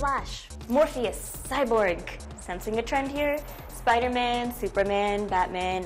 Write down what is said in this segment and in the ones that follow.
Flash, Morpheus, Cyborg, sensing a trend here? Spider-Man, Superman, Batman,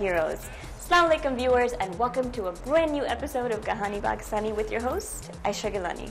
heroes. Assalamu alaikum viewers and welcome to a brand new episode of Kahani Pakistani with your host Aisha Gilani.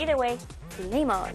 Either way, flame on.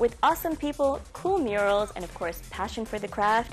With awesome people, cool murals, and of course passion for the craft,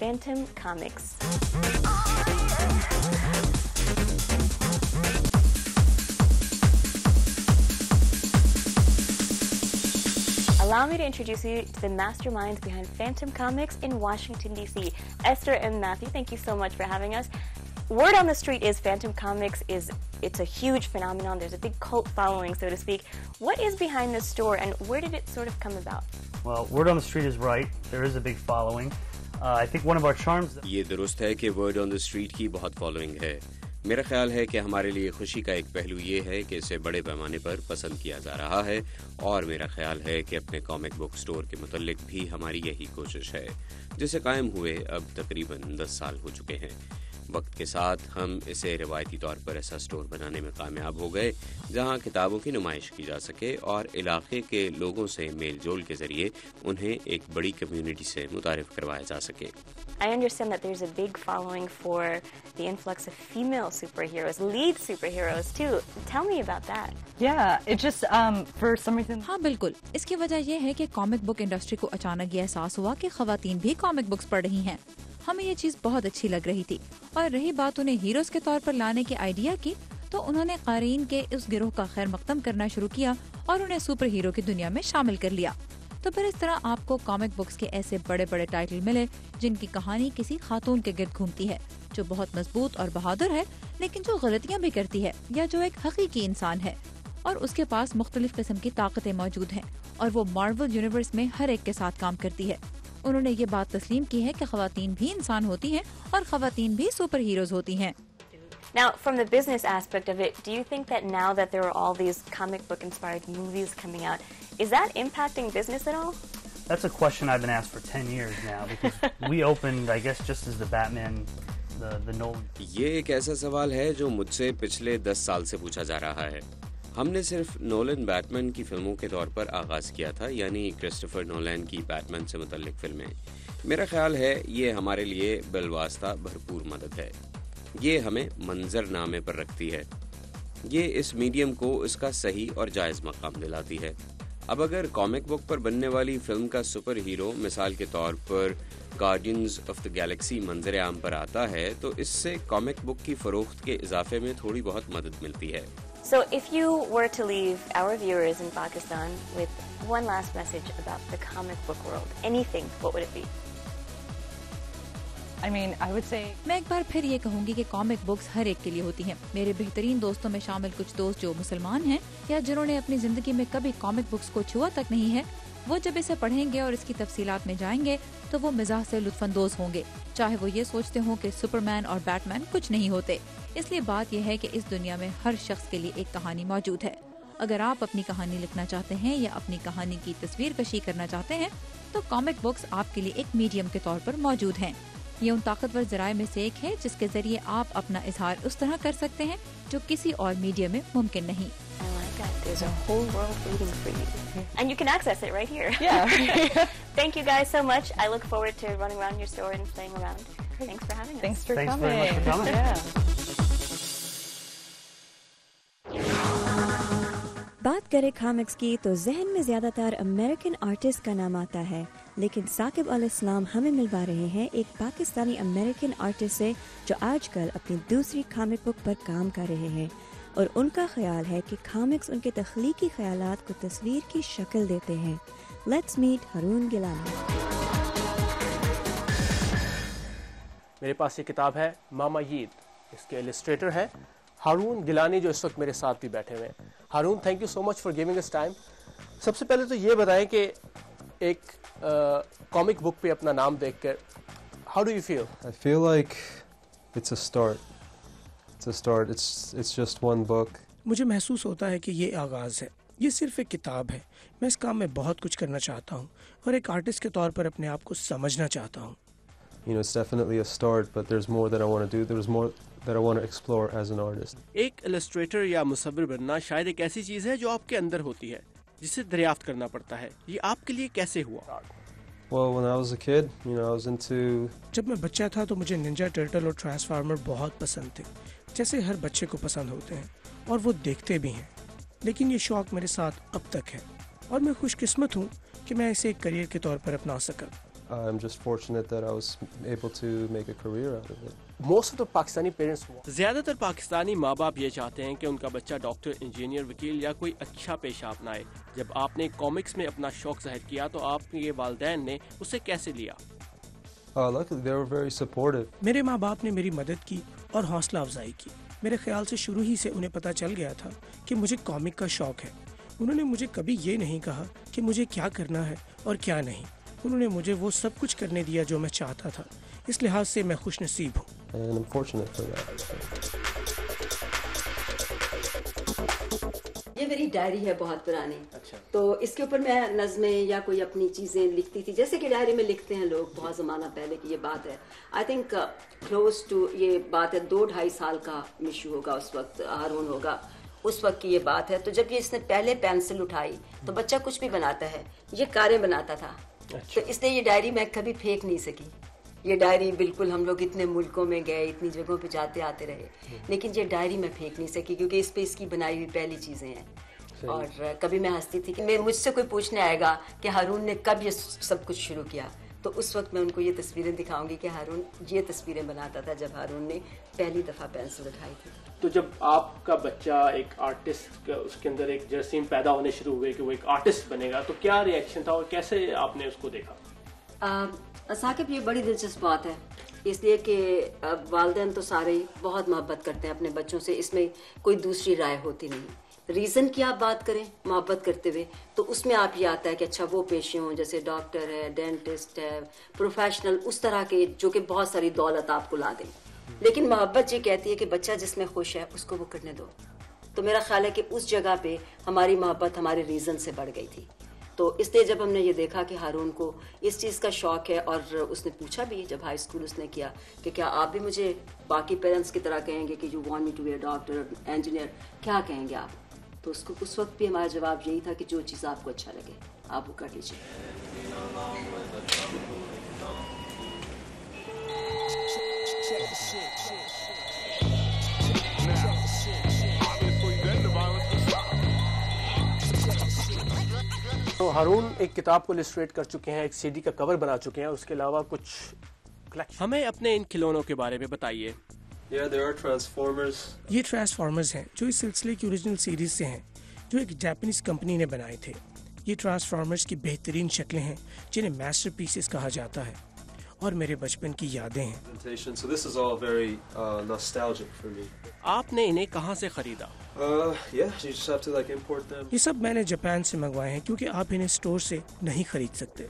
Phantom Comics. Allow me to introduce you to the masterminds behind Phantom Comics in Washington DC. Esther and Matthew, thank you so much for having us. Word on the street is Phantom Comics it's a huge phenomenon. There's a big cult following, so to speak. What is behind this store and where did it sort of come about? Well, word on the street is right. There is a big following. I think one of our charms... یہ درست ہے کہ word on the street کی بہت following ہے. میرا خیال ہے کہ ہمارے لیے خوشی کا ایک پہلو یہ ہے کہ اسے بڑے پیمانے پر پسند کیا جا رہا ہے اور میرا خیال ہے کہ اپنے کامک بک سٹور کے متعلق بھی ہماری یہی کوشش ہے جسے قائم ہوئے اب تقریباً 10 سال ہو چکے ہیں. وقت کے ساتھ ہم اسے روایتی طور پر ایسا سٹور بنانے میں کامیاب ہو گئے جہاں کتابوں کی نمائش کی جا سکے اور علاقے کے لوگوں سے میل جول کے ذریعے انہیں ایک بڑی کمیونٹی سے متعارف کروایا جا سکے. I understand that there's a big following for the influx of female superheroes, lead superheroes too. Tell me about that. Yeah, it just for some reason. ہاں بالکل. اس کی وجہ یہ ہے کہ کامک بک انڈسٹری کو اچانک یہ احساس ہوا کہ خواتین بھی کامک بکس پڑھ رہی ہیں. ہمیں یہ چیز بہت اچھی لگ رہی تھی اور رہی بات انہیں ہیروز کے طور پر لانے کے آئیڈیا کی تو انہوں نے قارئین کے اس گروہ کا خیر مقدم کرنا شروع کیا اور انہیں سپر ہیرو کی دنیا میں شامل کر لیا. تو پھر اس طرح آپ کو کامک بکس کے ایسے بڑے بڑے ٹائٹل ملے جن کی کہانی کسی خاتون کے گرد گھومتی ہے جو بہت مضبوط اور بہادر ہے لیکن جو غلطیاں بھی کرتی ہے یا جو ایک حقیقی انسان ہے اور اس کے پاس مختلف قسم کی طاقتیں موجود ہیں اور وہ مارول یونیورس میں ہر ایک کے ساتھ کام کرتی ہے. انہوں نے یہ بات تسلیم کی ہے کہ خواتین بھی انسان ہوتی ہیں اور خواتین بھی سپر ہیروز ہوتی ہیں. Now, from the business aspect of it, do you think that now that there are all these comic book inspired movies coming out, is that impacting business at all? That's a question I've been asked for 10 years now because we opened, I guess, just as the Batman, the Nolan. یہ ایک ایسا سوال ہے جو مجھ سے پچھلے 10 سال سے پوچھا جا رہا ہے. ہم نے صرف نولن بیٹمین کی فلموں کے طور پر آغاز کیا تھا, یعنی کرسٹوفر نولن کی بیٹمین سے متعلق فلمیں. میرا خیال ہے یہ ہمارے لیے بالواسطہ بھرپور مدد ہے. یہ ہمیں منظر نامے پر رکھتی ہے. یہ اس میڈیم کو اس کا صحیح اور جائز مقام دلاتی ہے. اب اگر کامک بک پر بننے والی فلم کا سپر ہیرو مثال کے طور پر گارڈینز آف دا گیلیکسی منظر عام پر آتا ہے تو اس سے کامک بک کی فروخت کے اضافے میں تھوڑی بہت مدد ملتی ہے. So if you were to leave our viewers in Pakistan with one last message about the comic book world, anything, what would it be? I mean, I would say میں ایک بار پھر یہ کہوں گی کہ کامک بکس ہر ایک کے لیے ہوتی ہیں. میرے بہترین دوستوں میں شامل کچھ دوست جو مسلمان ہیں یا جنہوں نے اپنی زندگی میں کبھی کامک بکس کو چھوا تک نہیں ہے, وہ جب اسے پڑھیں گے اور اس کی تفصیلات میں جائیں گے تو وہ مزاح سے لطف اندوز ہوں گے, چاہے وہ یہ سوچتے ہوں کہ سپرمین اور بیٹ مین کچھ نہیں ہوتے. اس لیے بات یہ ہے کہ اس دنیا میں ہر شخص کے لیے ایک کہانی موجود ہے. اگر آپ اپنی کہانی لکھنا چاہتے ہیں یا اپنی کہانی کی تصویر کشی کرنا چاہتے ہیں تو کامک بکس آپ کے لیے ایک میڈیم کے طور پر موجود ہیں. یہ ان طاقتور ذرائع میں سے ایک ہے جس کے ذریعے آپ اپنا اظہار اس طرح کر سکتے ہیں جو کسی اور میڈیم میں ممکن نہیں. I like that. There's a whole world waiting for you. And you can access it right here. yeah. Thank you guys so much. I look forward to running around your store and playing around. Thanks for having us. Thanks for Thanks coming. very much for coming. Yeah. بات کریں comics کی تو ذہن میں زیادہ تر American artist کا نام آتا ہے, لیکن ثاقب علیہ السلام ہمیں ملوا رہے ہیں ایک پاکستانی امریکن آرٹسٹ سے جو آج کل اپنی دوسری کامک بک پر کام کر رہے ہیں, اور ان کا خیال ہے کہ کامکس ان کے تخلیقی خیالات کو تصویر کی شکل دیتے ہیں. Let's meet Haroon Gilani. میرے پاس یہ کتاب ہے ماما عید, اس کے السٹریٹر ہیں ہارون گیلانی جو اس وقت میرے ساتھ بھی بیٹھے ہوئے ہیں. Haroon, thank you so much for giving us time. سب سے پہلے تو یہ بتائیں کہ ایک کامک بک پہ اپنا نام دیکھ کر how do you feel? I feel like it's a start. It's a start. It's just one book. مجھے محسوس ہوتا ہے کہ یہ آغاز ہے, یہ صرف ایک کتاب ہے. میں اس کام میں بہت کچھ کرنا چاہتا ہوں اور ایک آرٹسٹ کے طور پر اپنے آپ کو سمجھنا چاہتا ہوں. You know, it's definitely a start, but there's more that I want to do. There's more that I want to explore as an artist. ایک السٹریٹر یا مصور بننا شاید ایک ایسی چیز ہے جو آپ کے اندر ہوتی ہے, جسے دریافت کرنا پڑتا ہے. یہ آپ کے لیے کیسے ہوا؟ Well, when I was a kid, you know, I was into... جب میں بچہ تھا تو مجھے ننجا ٹرٹل اور ٹرانسفارمر بہت پسند تھے, جیسے ہر بچے کو پسند ہوتے ہیں, اور وہ دیکھتے بھی ہیں. لیکن یہ شوق میرے ساتھ اب تک ہے اور میں خوش قسمت ہوں کہ میں اسے ایک کریئر کے طور پر اپنا سکا. I'm just fortunate that I was able to make a career out of it. Most of the Pakistani parents زیادہ تر پاکستانی ماں باپ یہ چاہتے ہیں کہ ان کا بچہ ڈاکٹر, انجینئر, وکیل یا کوئی اچھا پیشہ اپنائے. جب آپ نے کامکس میں اپنا شوق ظاہر کیا تو آپ کے والدین نے اسے کیسے لیا؟ Luckily, they were very supportive. میرے ماں باپ نے میری مدد کی اور حوصلہ افزائی کی. میرے خیال سے شروع ہی سے انہیں پتہ چل گیا تھا کہ مجھے کامک کا شوق ہے. انہوں نے مجھے کبھی یہ نہیں کہا کہ مجھے کیا کرنا ہے اور کیا نہیں. انہوں نے مجھے وہ سب کچھ کرنے دیا جو میں چاہتا تھا. اس لحاظ سے میں خوش نصیب ہوں. And I'm fortunate for that. یہ میری ڈائری ہے بہت پرانی, تو اس کے اوپر میں نظمیں یا کوئی اپنی چیزیں لکھتی تھی, جیسے کہ ڈائری میں لکھتے ہیں لوگ بہت زمانہ پہلے کی یہ بات ہے. آئی تھنک کلوز ٹو یہ بات ہے 2-2.5 سال کا مشو ہوگا اس وقت, ہارون ہوگا اس وقت کی یہ بات ہے. تو جب یہ اس نے پہلے پینسل اٹھائی تو بچہ کچھ بھی بناتا ہے, یہ کاریں بناتا تھا, تو اس لیے یہ ڈائری میں کبھی پھینک نہیں سکی. یہ ڈائری بالکل ہم لوگ اتنے ملکوں میں گئے, اتنی جگہوں پہ جاتے آتے رہے, لیکن یہ ڈائری میں پھینک نہیں سکی کیونکہ اس پہ اس کی بنائی ہوئی پہلی چیزیں ہیں. اور کبھی میں ہنستی تھی کہ مجھ سے کوئی پوچھنے آئے گا کہ ہارون نے کب یہ سب کچھ شروع کیا, تو اس وقت میں ان کو یہ تصویریں دکھاؤں گی کہ ہارون یہ تصویریں بناتا تھا جب ہارون نے پہلی دفعہ پینسل اٹھائی تھی. تو جب آپ کا بچہ ایک آرٹسٹ, اس کے اندر ایک جراثیم پیدا ہونے شروع ہوئے کہ وہ ایک آرٹسٹ بنے گا, تو کیا ری ایکشن تھا اور کیسے آپ نے اس کو دیکھا؟ ثاقب, یہ بڑی دلچسپ بات ہے, اس لیے کہ والدین تو سارے ہی بہت محبت کرتے ہیں اپنے بچوں سے, اس میں کوئی دوسری رائے ہوتی نہیں. ریزن کی آپ بات کریں محبت کرتے ہوئے تو اس میں آپ یہ آتا ہے کہ اچھا وہ پیشے ہوں جیسے ڈاکٹر ہے, ڈینٹسٹ ہے, پروفیشنل, اس طرح کے جو کہ بہت ساری دولت آپ کو لا دیں. لیکن محبت یہ کہتی ہے کہ بچہ جس میں خوش ہے اس کو وہ کرنے دو. تو میرا خیال ہے کہ اس جگہ پہ ہماری محبت ہمارے ریزن سے بڑھ گئی تھی. تو اس لیے جب ہم نے یہ دیکھا کہ ہارون کو اس چیز کا شوق ہے, اور اس نے پوچھا بھی جب ہائی اسکول اس نے کیا کہ کیا آپ بھی مجھے باقی پیرنٹس کی طرح کہیں گے کہ you want me to be a doctor, engineer, کیا کہیں گے آپ؟ تو اس کو اس وقت بھی ہمارا جواب یہی تھا کہ جو چیز آپ کو اچھا لگے آپ وہ کر لیجیے. تو ہارون ایک کتاب کو السٹریٹ کر چکے ہیں, ایک سی ڈی کا کور بنا چکے ہیں, اس کے علاوہ کچھ ہمیں اپنے ان کھلونوں کے بارے میں بتائیے. Yeah, there are Transformers. یہ ٹرانسفارمرز ہیں جو اس سلسلے کی اوریجنل سیریز سے ہیں جو ایک جاپنیز کمپنی نے بنائے تھے. یہ ٹرانسفارمرز کی بہترین شکلیں ہیں جنہیں میسٹر پیسز کہا جاتا ہے اور میرے بچپن کی یادیں ہیں. So this is all very nostalgic for me. آپ نے انہیں کہاں سے خریدا؟ Yeah, you just have to like import them. یہ سب میں نے جاپان سے منگوائے ہیں کیونکہ آپ انہیں اسٹور سے نہیں خرید سکتے.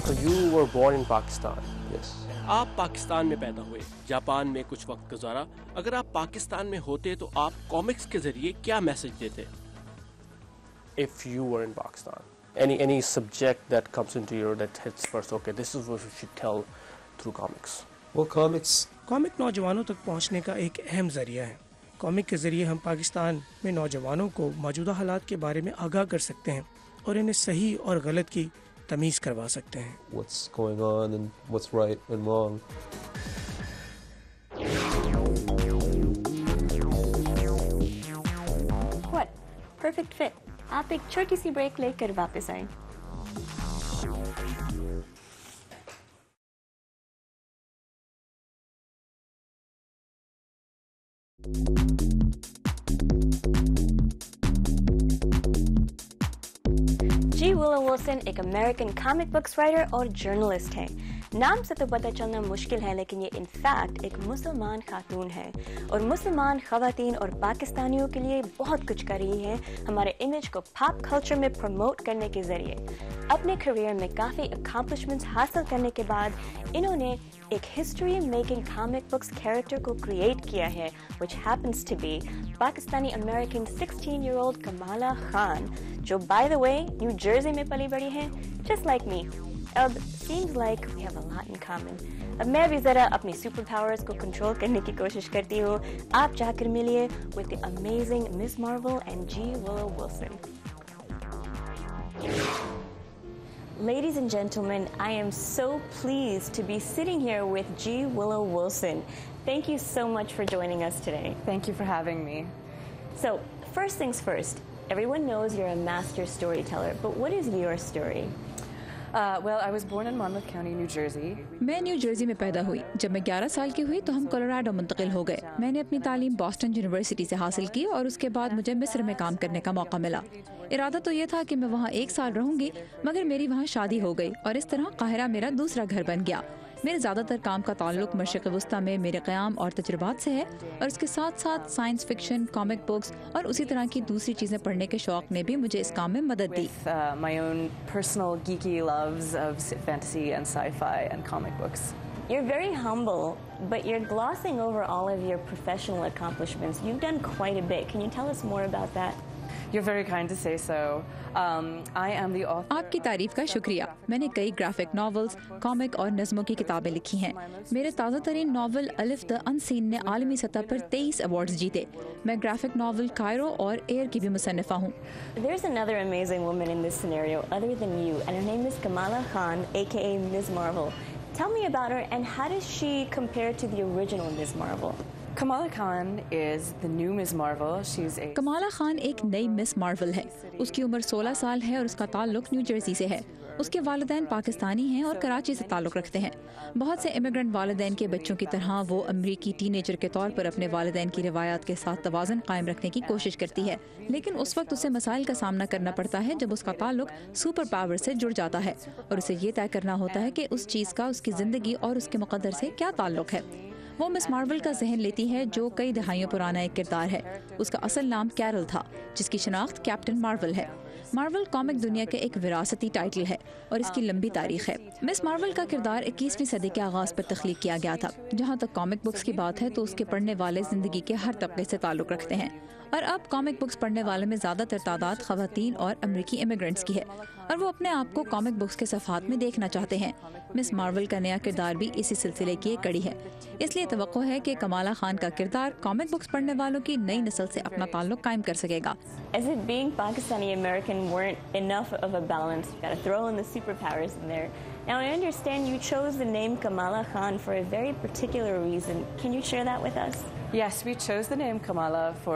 So you were born in Pakistan. Yes. آپ پاکستان میں پیدا ہوئے, جاپان میں کچھ وقت گزارا. اگر آپ پاکستان میں ہوتے تو آپ کامکس کے ذریعے کیا میسج دیتے؟ If you were in Pakistan, any subject that comes into your that hits first, okay, this is what you should tell through comics. Well, comics. Comic نوجوانوں تک پہنچنے کا ایک اہم ذریعہ ہے. کامک کے ذریعے ہم پاکستان میں نوجوانوں کو موجودہ حالات کے بارے میں آگاہ کر سکتے ہیں اور انہیں صحیح اور غلط کی تمیز کروا سکتے ہیں. What's going on and what's right and wrong. What? Perfect fit. آپ ایک چھوٹی سی بریک لے کر واپس آئیں. جی ویلو ولسن ایک امریکن کامک بکس رائٹر اور جرنلسٹ ہیں. نام سے تو پتہ چلنا مشکل ہے لیکن یہ انفیکٹ ایک مسلمان خاتون ہے اور مسلمان خواتین اور پاکستانیوں کے لیے بہت کچھ کر رہی ہے ہمارے امیج کو پاپ کلچر میں پروموٹ کرنے کے ذریعے. اپنے کریئر میں کافی اکامپلشمنٹس حاصل کرنے کے بعد انہوں نے ایک history making comic books character کو کریٹ کیا ہے which happens to be Pakistani American 16-year-old Kamala Khan جو by the way New Jersey میں پلی بڑی ہیں just like me. اب seems like we have a lot in common. اب میں بھی ذرا اپنی سپر پاورز کو کنٹرول کرنے کی کوشش کرتی ہوں. آپ جا کر ملیے with the amazing Miss Marvel and G. Willow Wilson. Ladies and gentlemen, I am so pleased to be sitting here with G. Willow Wilson. Thank you so much for joining us today. Thank you for having me. So, first things first, everyone knows you're a master storyteller, but what is your story? Well, I was born in Monmouth County, New Jersey. میں new Jersey میں پیدا ہوئی. جب میں 11 سال کی ہوئی تو ہم کولوراڈو منتقل ہو گئے. میں نے اپنی تعلیم بوسٹن یونیورسٹی سے حاصل کی اور اس کے بعد مجھے مصر میں کام کرنے کا موقع ملا. ارادہ تو یہ تھا کہ میں وہاں 1 سال رہوں گی مگر میری وہاں شادی ہو گئی اور اس طرح قاہرہ میرا دوسرا گھر بن گیا. میرے زیادہ تر کام کا تعلق مشرق وسطیٰ میں میرے قیام اور تجربات سے ہے اور اس کے ساتھ ساتھ سائنس فکشن, کامک بکس اور اسی طرح کی دوسری چیزیں پڑھنے کے شوق نے بھی مجھے اس کام میں مدد دی. My own personal geeky loves of fantasy and sci-fi and comic books. You're very humble, but you're glossing over all of your professional accomplishments. You've done quite a bit. Can you tell us more about that? You're very kind to say so. I am the author. آپ کی تعریف کا شکریہ. میں نے کئی graphic novels, comic اور نظموں کی کتابیں لکھی ہیں. میرے تازہ ترین ناول الف دا انسین نے عالمی سطح پر 23 ایوارڈز جیتے. میں گرافک ناول کائرو اور ایئر کی بھی مصنفہ ہوں. There's another amazing woman in this scenario other than you, and her name is Kamala Khan, aka Ms. Marvel. Tell me about her and how does she compare to the original Ms. Marvel? Kamala Khan is the new Ms. Marvel. She's a Kamala Khan ایک نئی Ms Marvel ہے. اس کی عمر 16 سال ہے اور اس کا تعلق new Jersey سے ہے. اس کے والدین پاکستانی ہیں اور کراچی سے تعلق رکھتے ہیں. بہت سے امیگرنٹ والدین کے بچوں کی طرح وہ امریکی ٹین ایجر کے طور پر اپنے والدین کی روایات کے ساتھ توازن قائم رکھنے کی کوشش کرتی ہے, لیکن اس وقت اسے مسائل کا سامنا کرنا پڑتا ہے جب اس کا تعلق سپر پاور سے جڑ جاتا ہے اور اسے یہ طے کرنا ہوتا ہے کہ اس چیز کا اس کی زندگی اور اس کے مقدر سے کیا تعلق ہے. وہ مس مارول کا ذہن لیتی ہے جو کئی دہائیوں پرانا ایک کردار ہے. اس کا اصل نام کیرل تھا جس کی شناخت کیپٹن مارول ہے. مارول کامک دنیا کے ایک وراثتی ٹائٹل ہے اور اس کی لمبی تاریخ ہے. مس مارول کا کردار 21ویں صدی کے آغاز پر تخلیق کیا گیا تھا. جہاں تک کامک بکس کی بات ہے تو اس کے پڑھنے والے زندگی کے ہر طبقے سے تعلق رکھتے ہیں اور اب کامک بکس پڑھنے والے میں زیادہ تر تعداد خواتین اور امریکی امیگرنٹس کی ہے اور وہ اپنے آپ کو کامک بکس کے صفحات میں دیکھنا چاہتے ہیں. مس مارول کا نیا کردار بھی اسی سلسلے کی ایک کڑی ہے. اس لیے توقع ہے کہ کمالا خان کا کردار کامک بکس پڑھنے والوں کی نئی نسل سے اپنا تعلق قائم کر سکے گا. As it being Pakistani American weren't enough of a balance, you gotta throw in the superpowers in there. Now, I understand you chose the name Kamala Khan for a very particular reason. Can you share that with us? Yes, we chose the name Kamala for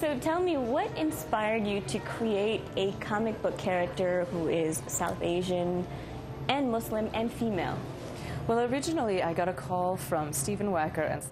So tell me, what inspired you to create a comic book character who is South Asian and Muslim and female? Well, originally I got a call from Stephen Wacker and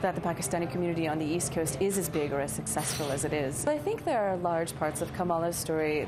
that the Pakistani community on the East Coast is as big or as successful as it is. I think there are large parts of Kamala's story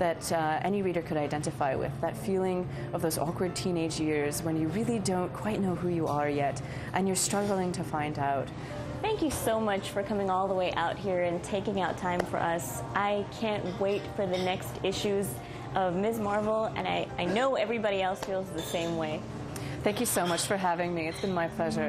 That any reader could identify with, that feeling of those awkward teenage years when you really don't quite know who you are yet and you're struggling to find out. Thank you so much for coming all the way out here and taking out time for us. I can't wait for the next issues of Ms. Marvel, and I know everybody else feels the same way. Thank you so much for having me. It's been my pleasure.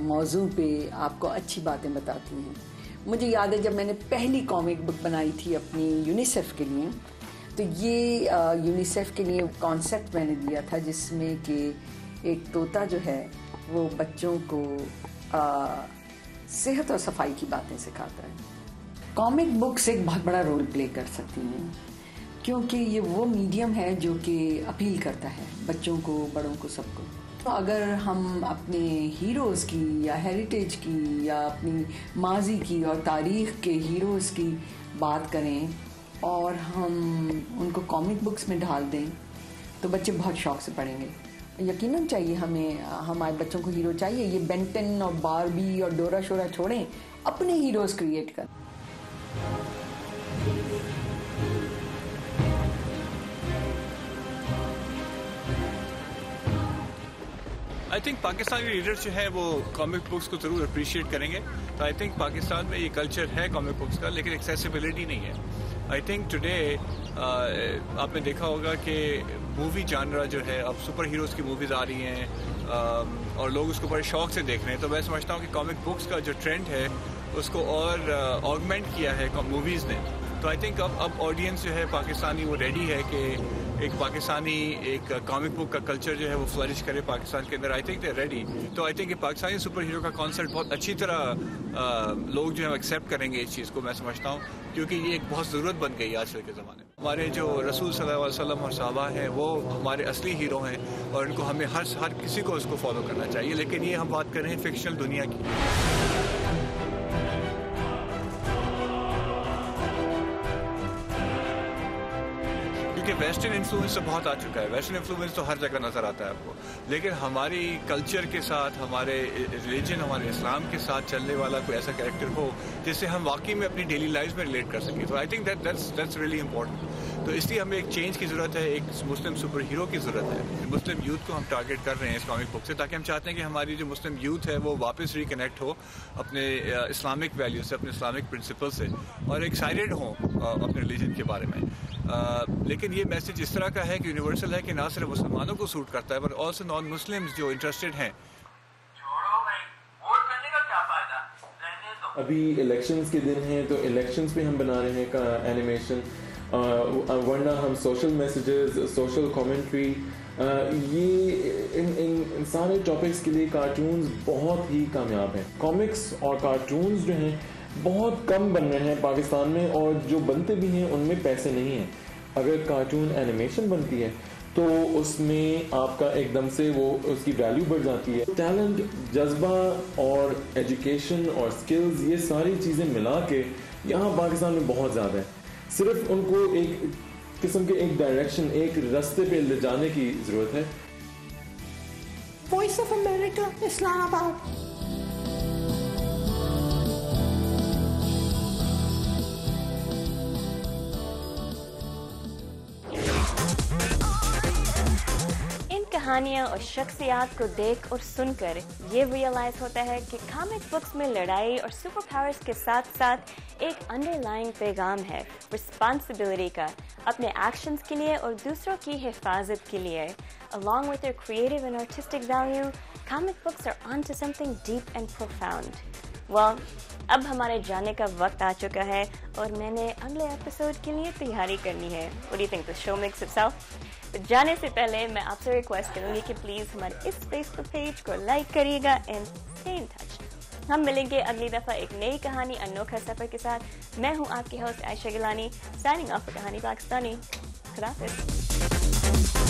موضوع پہ آپ کو اچھی باتیں بتاتی ہیں. مجھے یاد ہے جب میں نے پہلی کامک بک بنائی تھی اپنی یونیسیف کے لیے, تو یہ یونیسیف کے لیے کانسیپٹ میں نے دیا تھا جس میں کہ ایک طوطا جو ہے وہ بچوں کو صحت اور صفائی کی باتیں سکھاتا ہے. کامک بکس ایک بہت بڑا رول پلے کر سکتی ہیں کیونکہ یہ وہ میڈیم ہے جو کہ اپیل کرتا ہے بچوں کو, بڑوں کو, سب کو. تو اگر ہم اپنے ہیروز کی یا ہیریٹیج کی یا اپنی ماضی کی اور تاریخ کے ہیروز کی بات کریں اور ہم ان کو کامک بکس میں ڈال دیں تو بچے بہت شوق سے پڑھیں گے. یقیناً چاہیے ہمیں, ہمارے بچوں کو ہیرو چاہیے. یہ بینٹن اور باربی اور ڈورا شورا چھوڑیں, اپنے ہیروز کریٹ کریں. آئی تھنک پاکستانی ریڈرز جو ہیں وہ کامک بکس کو ضرور اپریشیٹ کریں گے. تو آئی تھنک پاکستان میں یہ کلچر ہے کامک بکس کا, لیکن ایکسیسیبلٹی نہیں ہے. آئی تھنک ٹوڈے آپ نے دیکھا ہوگا کہ مووی جانرا جو ہے, اب سپر ہیروز کی موویز آ رہی ہیں اور لوگ اس کو بڑے شوق سے دیکھ رہے ہیں. تو میں سمجھتا ہوں کہ کامک بکس کا جو ٹرینڈ ہے اس کو اور آگمنٹ کیا ہے موویز نے. تو آئی تھنک اب آڈینس جو ہے پاکستانی وہ ریڈی ہے کہ ایک پاکستانی ایک کامک بک کا کلچر جو ہے وہ فلرش کرے پاکستان کے اندر. I think they ready. تو آئی تھنک کہ پاکستانی سپر ہیرو کا کانسیپٹ بہت اچھی طرح لوگ جو ہے ایکسیپٹ کریں گے اس چیز کو, میں سمجھتا ہوں, کیونکہ یہ ایک بہت ضرورت بن گئی ہے آج کل کے زمانے میں. ہمارے جو رسول صلی اللہ علیہ وسلم اور صحابہ ہیں وہ ہمارے اصلی ہیرو ہیں اور ان کو ہمیں ہر کسی کو اس کو فالو کرنا چاہیے. لیکن یہ ہم بات کر رہے ہیں فکشنل دنیا کی. کیونکہ ویسٹرن انفلوئنس تو بہت آ چکا ہے, ویسٹرن انفلوئنس تو ہر جگہ نظر آتا ہے آپ کو, لیکن ہماری کلچر کے ساتھ, ہمارے ریلیجن, ہمارے اسلام کے ساتھ چلنے والا کوئی ایسا کریکٹر ہو جس سے ہم واقعی میں اپنی ڈیلی لائف میں ریلیٹ کر سکیں. تو I think that's really important. تو اس لیے ہمیں ایک چینج کی ضرورت ہے, ایک مسلم سپر ہیرو کی ضرورت ہے. مسلم یوتھ کو ہم ٹارگیٹ کر رہے ہیں اس کامک بک سے, تاکہ ہم چاہتے ہیں کہ ہماری جو مسلم یوتھ ہے وہ واپس ریکنیکٹ ہو اپنے اسلامک ویلیوز سے, اپنے اسلامک پرنسپل سے, اور ایکسائٹیڈ ہوں اپنے ریلیجن کے بارے میں. لیکن یہ میسج اس طرح کا ہے کہ یونیورسل ہے کہ نہ صرف مسلمانوں کو سوٹ کرتا ہے بٹ آلسو نان مسلمز جو انٹرسٹڈ ہیں. ابھی الیکشنز کے دن ہیں تو الیکشنز پہ ہم بنا رہے ہیں کا اینیمیشن, ورنہ ہم سوشل میسیجز, سوشل کامنٹری, یہ ان سارے ٹاپکس کے لیے کارٹونز بہت ہی کامیاب ہیں. کامکس اور کارٹونز جو ہیں بہت کم بن رہے ہیں پاکستان میں, اور جو بنتے بھی ہیں ان میں پیسے نہیں ہیں. اگر کارٹون اینیمیشن بنتی ہے تو اس میں آپ کا ایک دم سے وہ اس کی ویلیو بڑھ جاتی ہے. ٹیلنٹ, جذبہ اور ایجوکیشن اور سکلز, یہ ساری چیزیں ملا کے یہاں پاکستان میں بہت زیادہ ہے. صرف ان کو ایک قسم کے ایک ڈائریکشن, ایک راستے پہ لے جانے کی ضرورت ہے. وائس آف امریکہ, اسلام آباد. کہانیاں اور شخصیات کو دیکھ اور سن کر یہ ریئلائز ہوتا ہے کہ کامک بکس میں لڑائی اور سپر پاورز کے ساتھ ساتھ ایک انڈر لائن پیغام ہے رسپانسبلٹی کا اپنے ایکشنز کے لیے اور دوسروں کی حفاظت کے لیے. Along with their creative and artistic value, comic books are onto something deep and profound. Well, اب ہمارے جانے کا وقت آ چکا ہے اور میں نے اگلے ایپیسوڈ کے لیے تیاری کرنی ہے. What do you think? The show makes itself? جانے سے پہلے میں آپ سے ریکویسٹ کروں گی کہ پلیز ہمارے اس فیس بک پیج کو لائک کریے گا اینڈ اسٹے ان ٹچ. ہم ملیں گے اگلی دفعہ ایک نئی کہانی, انوکھا سفر کے ساتھ. میں ہوں آپ کی ہوسٹ عائشہ گیلانی, سائننگ آف کہانی پاکستانی. خدا حافظ.